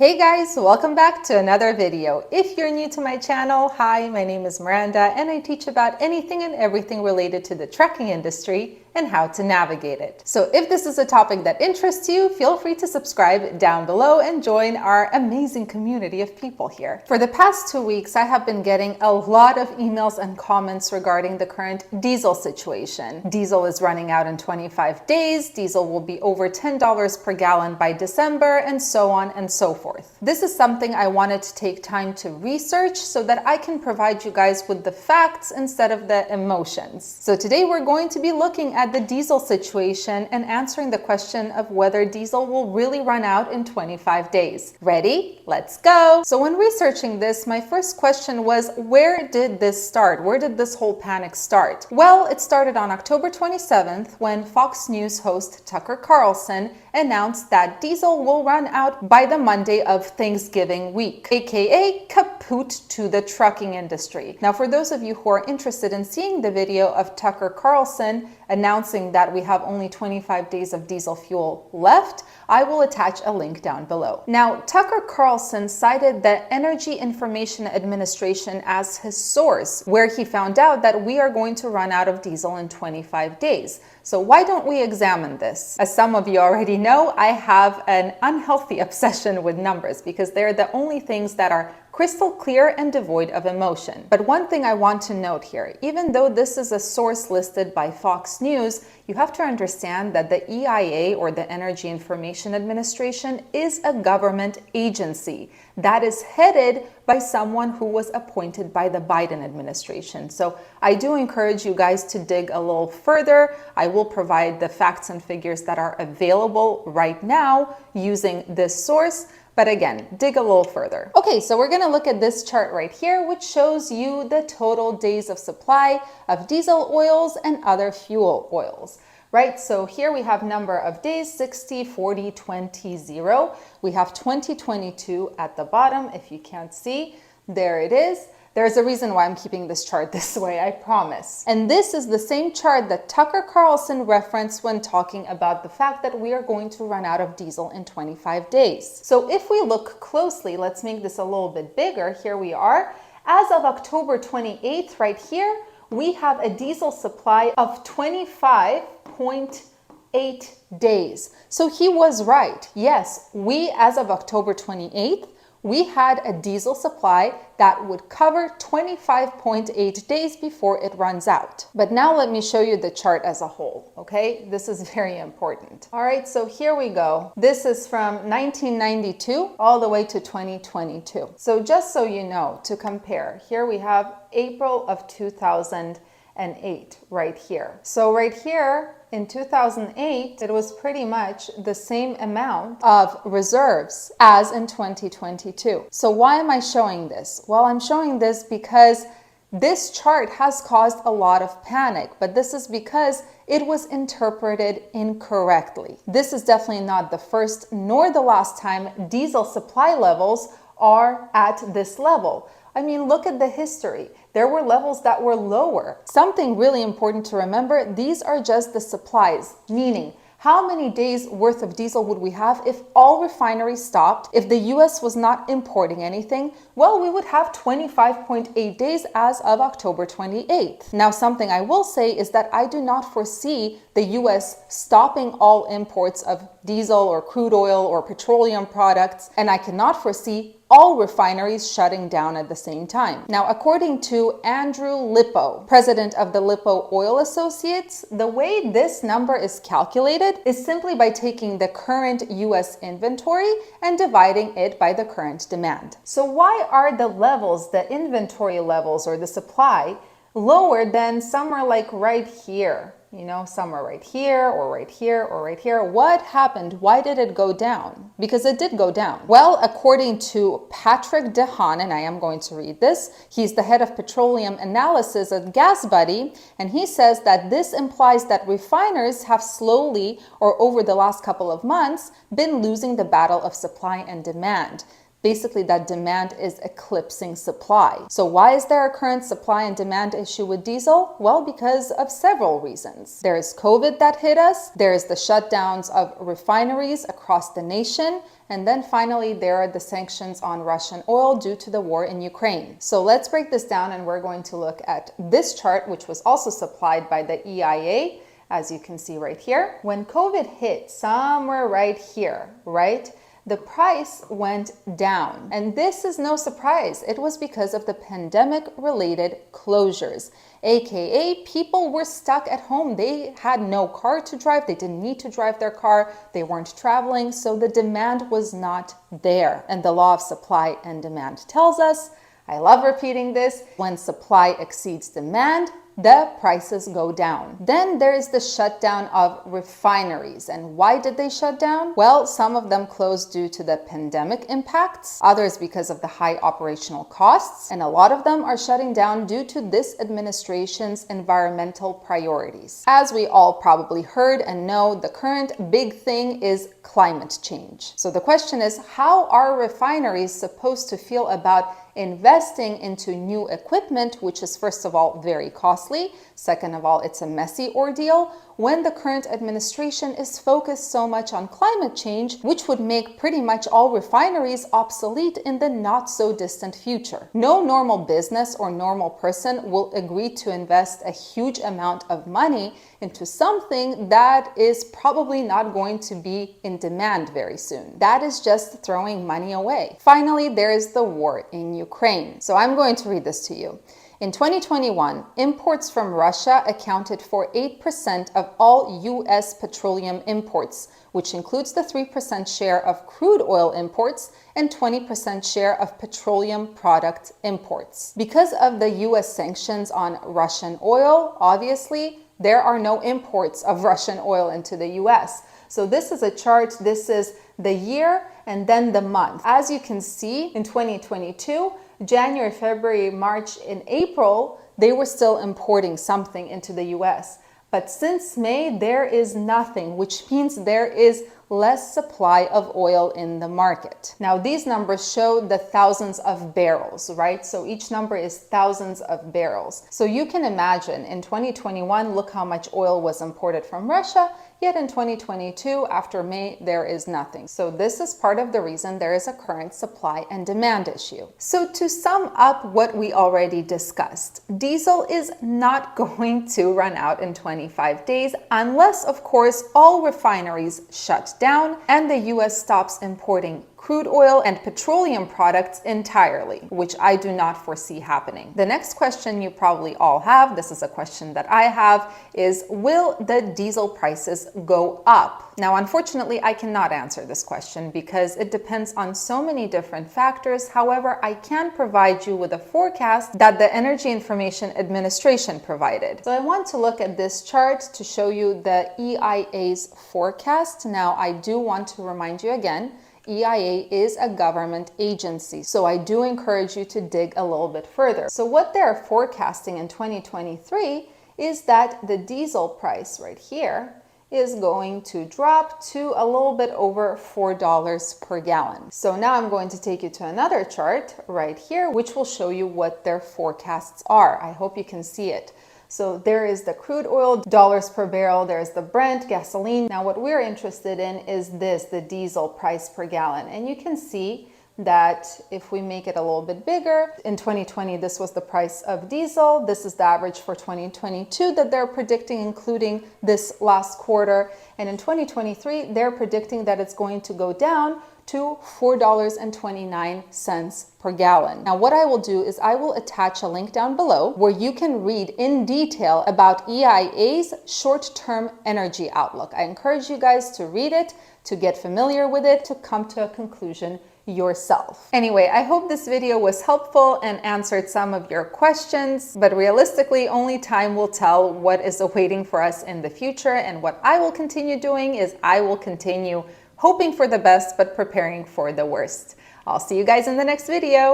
Hey guys, welcome back to another video. If you're new to my channel, hi, my name is Miranda and I teach about anything and everything related to the trucking industry and how to navigate it. So if this is a topic that interests you, feel free to subscribe down below and join our amazing community of people here. For the past 2 weeks, I have been getting a lot of emails and comments regarding the current diesel situation. Diesel is running out in 25 days, diesel will be over $10 per gallon by December, and so on and so forth. This is something I wanted to take time to research so that I can provide you guys with the facts instead of the emotions. So today we're going to be looking at the diesel situation and answering the question of whether diesel will really run out in 25 days. Ready? Let's go! So when researching this, my first question was, where did this start? Where did this whole panic start? Well, it started on October 27th when Fox News host Tucker Carlson announced that diesel will run out by the Monday of Thanksgiving week, aka kaput to the trucking industry. Now, for those of you who are interested in seeing the video of Tucker Carlson announcing that we have only 25 days of diesel fuel left, I will attach a link down below. Now, Tucker Carlson cited the Energy Information Administration as his source, where he found out that we are going to run out of diesel in 25 days. So why don't we examine this? As some of you already know, I have an unhealthy obsession with numbers because they're the only things that are crystal clear and devoid of emotion. But one thing I want to note here, even though this is a source listed by Fox News, you have to understand that the EIA, or the Energy Information Administration, is a government agency that is headed by someone who was appointed by the Biden administration. So I do encourage you guys to dig a little further. I will provide the facts and figures that are available right now using this source. But again, dig a little further. Okay, so we're going to look at this chart right here, which shows you the total days of supply of diesel oils and other fuel oils, right? So here we have number of days, 60, 40, 20, 0. We have 2022 at the bottom. If you can't see, there it is. There's a reason why I'm keeping this chart this way, I promise. And this is the same chart that Tucker Carlson referenced when talking about the fact that we are going to run out of diesel in 25 days. So if we look closely, let's make this a little bit bigger. Here we are. As of October 28th, right here, we have a diesel supply of 25.8 days. So he was right. Yes, we, as of October 28th, we had a diesel supply that would cover 25.8 days before it runs out. But now let me show you the chart as a whole, okay? This is very important. All right, so here we go. This is from 1992 all the way to 2022. So just so you know, to compare, here we have April of 2008 right here. So right here, in 2008, it was pretty much the same amount of reserves as in 2022. So why am I showing this? Well, I'm showing this because this chart has caused a lot of panic, but this is because it was interpreted incorrectly. This is definitely not the first nor the last time diesel supply levels are at this level. I mean, look at the history. There were levels that were lower. Something really important to remember, these are just the supplies, meaning how many days worth of diesel would we have if all refineries stopped? If the US was not importing anything, well, we would have 25.8 days as of October 28th. Now, something I will say is that I do not foresee the US stopping all imports of diesel or crude oil or petroleum products, and I cannot foresee all refineries shutting down at the same time. Now, according to Andrew Lippo, president of the Lippo Oil Associates, the way this number is calculated is simply by taking the current US inventory and dividing it by the current demand. So why are the levels, the inventory levels or the supply, lower than somewhere like right here? You know, somewhere right here or right here or right here. What happened? Why did it go down? Because it did go down. Well, according to Patrick DeHaan, and I am going to read this, he's the head of petroleum analysis at GasBuddy, and he says that this implies that refiners have slowly, or over the last couple of months, been losing the battle of supply and demand. Basically, that demand is eclipsing supply. So why is there a current supply and demand issue with diesel? Well, because of several reasons. There is COVID that hit us, there is the shutdowns of refineries across the nation, and then finally, there are the sanctions on Russian oil due to the war in Ukraine. So let's break this down, and we're going to look at this chart, which was also supplied by the EIA, as you can see right here. When COVID hit somewhere right here, right? The price went down. And this is no surprise. It was because of the pandemic-related closures, aka people were stuck at home. They had no car to drive. They didn't need to drive their car. They weren't traveling. So the demand was not there. And the law of supply and demand tells us, I love repeating this, when supply exceeds demand, the prices go down. Then there is the shutdown of refineries. And why did they shut down? Well, some of them closed due to the pandemic impacts, others because of the high operational costs, and a lot of them are shutting down due to this administration's environmental priorities. As we all probably heard and know, the current big thing is climate change. So the question is, how are refineries supposed to feel about investing into new equipment, which is first of all very costly, second of all it's a messy ordeal, when the current administration is focused so much on climate change, which would make pretty much all refineries obsolete in the not so distant future. No normal business or normal person will agree to invest a huge amount of money into something that is probably not going to be in demand very soon. That is just throwing money away. Finally, there is the war in Ukraine. So I'm going to read this to you. In 2021, imports from Russia accounted for 8% of all U.S. petroleum imports, which includes the 3% share of crude oil imports and 20% share of petroleum product imports. Because of the U.S. sanctions on Russian oil, obviously, there are no imports of Russian oil into the U.S. So this is a chart, this is the year and then the month. As you can see, in 2022, January, February, March, and April, they were still importing something into the US. But since May, there is nothing, which means there is less supply of oil in the market. Now, these numbers show the thousands of barrels, right? So each number is thousands of barrels. So you can imagine in 2021, look how much oil was imported from Russia. Yet in 2022, after May, there is nothing. So this is part of the reason there is a current supply and demand issue. So to sum up what we already discussed, diesel is not going to run out in 25 days unless, of course, all refineries shut down and the US stops importing crude oil and petroleum products entirely, which I do not foresee happening. The next question you probably all have, this is a question that I have, is will the diesel prices go up? Now, unfortunately, I cannot answer this question because it depends on so many different factors. However, I can provide you with a forecast that the Energy Information Administration provided. So I want to look at this chart to show you the EIA's forecast. Now, I do want to remind you again, EIA is a government agency, so I do encourage you to dig a little bit further. So what they're forecasting in 2023 is that the diesel price right here is going to drop to a little bit over $4 per gallon. So now I'm going to take you to another chart right here, which will show you what their forecasts are. I hope you can see it. So there is the crude oil, dollars per barrel, there's the Brent, gasoline. Now what we're interested in is this, the diesel price per gallon. And you can see that if we make it a little bit bigger, in 2020, this was the price of diesel. This is the average for 2022 that they're predicting, including this last quarter. And in 2023, they're predicting that it's going to go down to $4.29 per gallon. Now, what I will do is I will attach a link down below where you can read in detail about EIA's short-term energy outlook. I encourage you guys to read it, to get familiar with it, to come to a conclusion yourself. Anyway, I hope this video was helpful and answered some of your questions, but realistically, only time will tell what is awaiting for us in the future. And what I will continue doing is I will continue hoping for the best, but preparing for the worst. I'll see you guys in the next video.